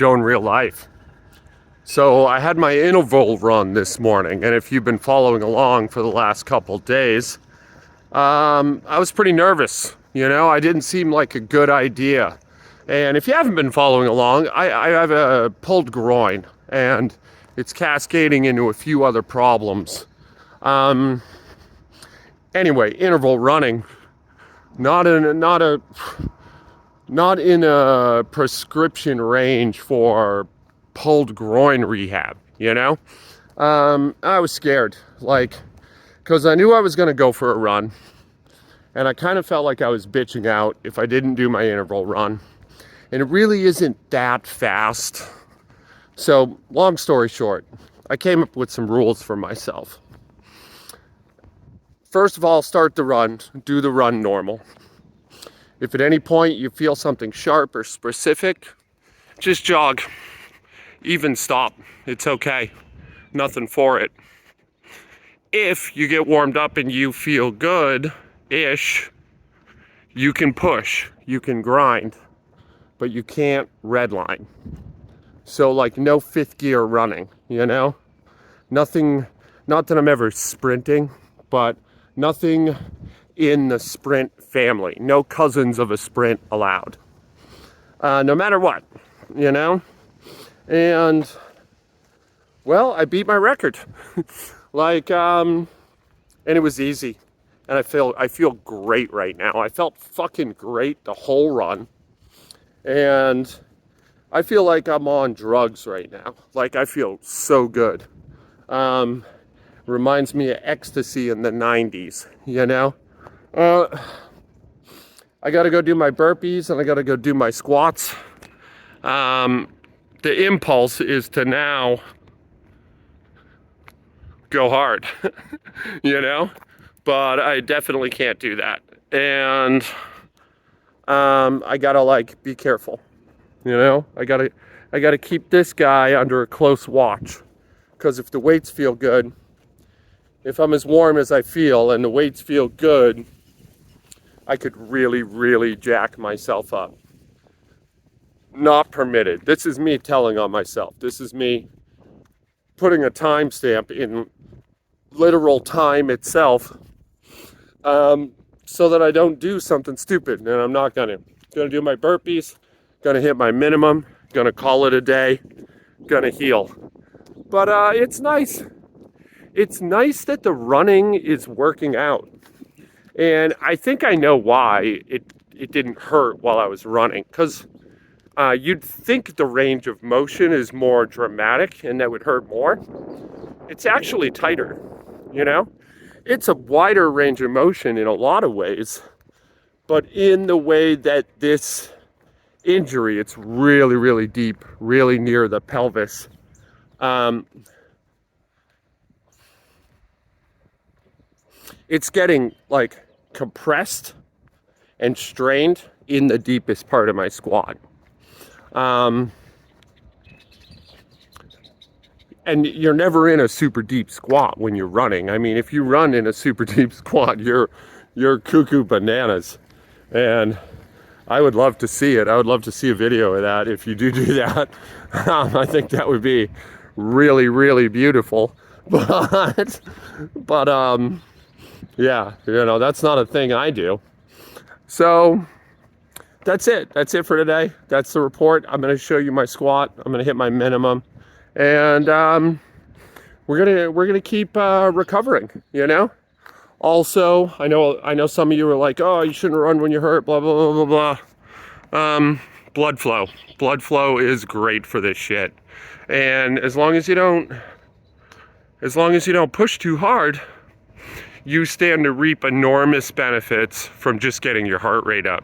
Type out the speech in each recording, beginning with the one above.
Joe in real life. So I had my interval run this morning, and if you've been following along for the last couple days, I was pretty nervous. I didn't seem like a good idea. And if you haven't been following along, I have a pulled groin, and it's cascading into a few other problems. Anyway, interval running, not in a prescription range for pulled groin rehab. I was scared, because I knew I was going to go for a run, and I kind of felt like I was bitching out if I didn't do my interval run, and it really isn't that fast. So, long story short, I came up with some rules for myself. First of all, start the run, do the run normal. If at any point you feel something sharp or specific, just jog. Even stop. It's okay. Nothing for it. If you get warmed up and you feel good-ish, you can push, you can grind, but you can't redline. So no fifth gear running, Nothing, not that I'm ever sprinting, but nothing in the sprint family. No cousins of a sprint allowed. No matter what, And, well, I beat my record. And it was easy. And I feel great right now. I felt fucking great the whole run. And I feel like I'm on drugs right now. I feel so good. Reminds me of ecstasy in the 90s, I gotta go do my burpees and I gotta go do my squats. The impulse is to now go hard, but I definitely can't do that. And I gotta be careful, I gotta keep this guy under a close watch, because if the weights feel good, if I'm as warm as I feel and the weights feel good, I could really, really jack myself up. Not permitted. This is me telling on myself. This is me putting a timestamp in literal time itself, so that I don't do something stupid. And I'm not gonna do my burpees, gonna hit my minimum, gonna call it a day, gonna heal. But it's nice. It's nice that the running is working out. And I think I know why it didn't hurt while I was running, because you'd think the range of motion is more dramatic and that would hurt more. It's actually tighter, It's a wider range of motion in a lot of ways, but in the way that this injury, it's really, really deep, really near the pelvis. It's getting compressed and strained in the deepest part of my squat. And you're never in a super deep squat when you're running. I mean, if you run in a super deep squat, you're cuckoo bananas. And I would love to see it. I would love to see a video of that if you do that. I think that would be really, really beautiful. But yeah, that's not a thing I do. So that's it. That's it for today. That's the report. I'm going to show you my squat. I'm going to hit my minimum, and we're gonna keep recovering. Also, I know some of you are like, oh, you shouldn't run when you're hurt. Blah blah blah blah blah. Blood flow. Blood flow is great for this shit, and as long as you don't push too hard, you stand to reap enormous benefits from just getting your heart rate up.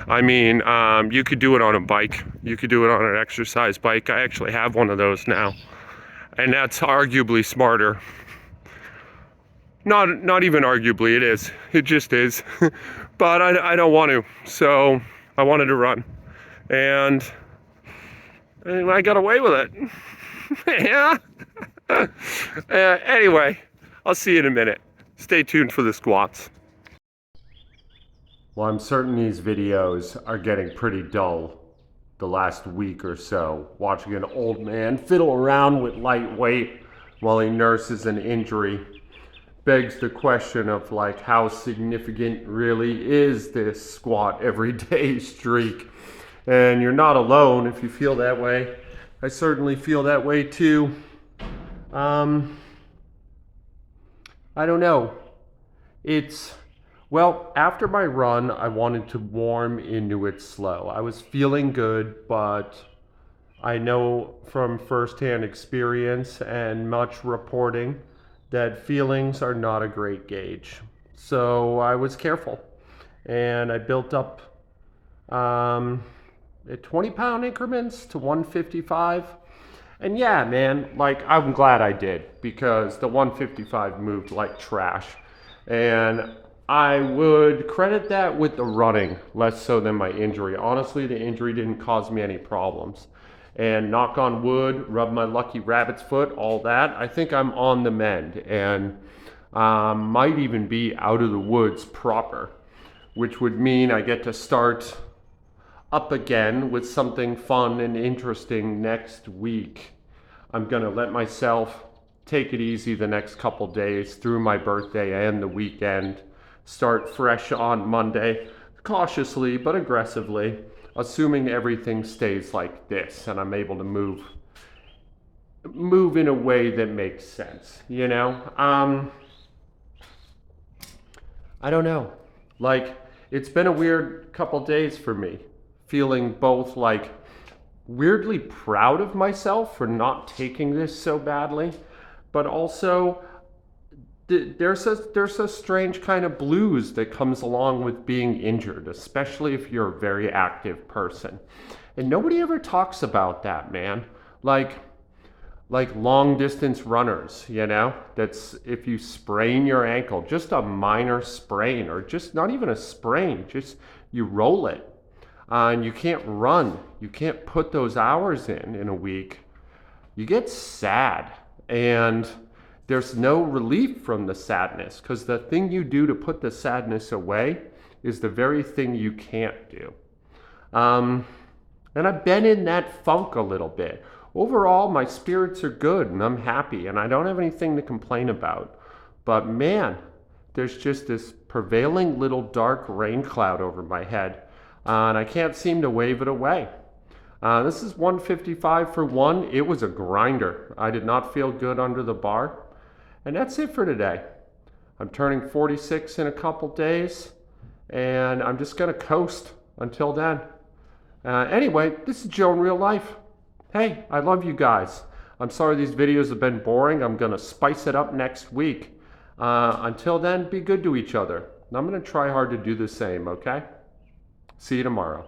I mean, you could do it on a bike. You could do it on an exercise bike. I actually have one of those now. And that's arguably smarter. Not even arguably, it is. It just is. But I don't want to. So I wanted to run. And I got away with it. Yeah. Anyway, I'll see you in a minute. Stay tuned for the squats. Well, I'm certain these videos are getting pretty dull. the last week or so, watching an old man fiddle around with lightweight while he nurses an injury begs the question of like how significant really is this squat everyday streak. And you're not alone if you feel that way. I certainly feel that way too. I don't know. Well, after my run, I wanted to warm into it slow. I was feeling good, but I know from firsthand experience and much reporting that feelings are not a great gauge. So I was careful, and I built up at 20-pound increments to 155. And yeah, man, like I'm glad I did, because the 155 moved like trash. And I would credit that with the running less so than my injury. Honestly, the injury didn't cause me any problems. And knock on wood, rub my lucky rabbit's foot, all that, I think I'm on the mend, and might even be out of the woods proper, which would mean I get to start up again with something fun and interesting next week. I'm gonna let myself take it easy the next couple days through my birthday and the weekend. Start fresh on Monday, cautiously but aggressively, assuming everything stays like this and I'm able to move in a way that makes sense, you know? I don't know. Like, it's been a weird couple days for me, feeling both like weirdly proud of myself for not taking this so badly, but also there's a strange kind of blues that comes along with being injured, especially if you're a very active person. And nobody ever talks about that, man. Like long distance runners, you know? That's if you sprain your ankle, just a minor sprain, or just not even a sprain, just you roll it. And you can't run. You can't put those hours in a week. You get sad, and there's no relief from the sadness, because the thing you do to put the sadness away is the very thing you can't do. And I've been in that funk a little bit. Overall, my spirits are good and I'm happy and I don't have anything to complain about. But man, there's just this prevailing little dark rain cloud over my head, and I can't seem to wave it away. This is 155 for one. It was a grinder. I did not feel good under the bar. And that's it for today. I'm turning 46 in a couple days, and I'm just gonna coast until then. Anyway, this is Joe in real life. Hey, I love you guys. I'm sorry these videos have been boring. I'm gonna spice it up next week. Until then, be good to each other. I'm gonna try hard to do the same, okay? See you tomorrow.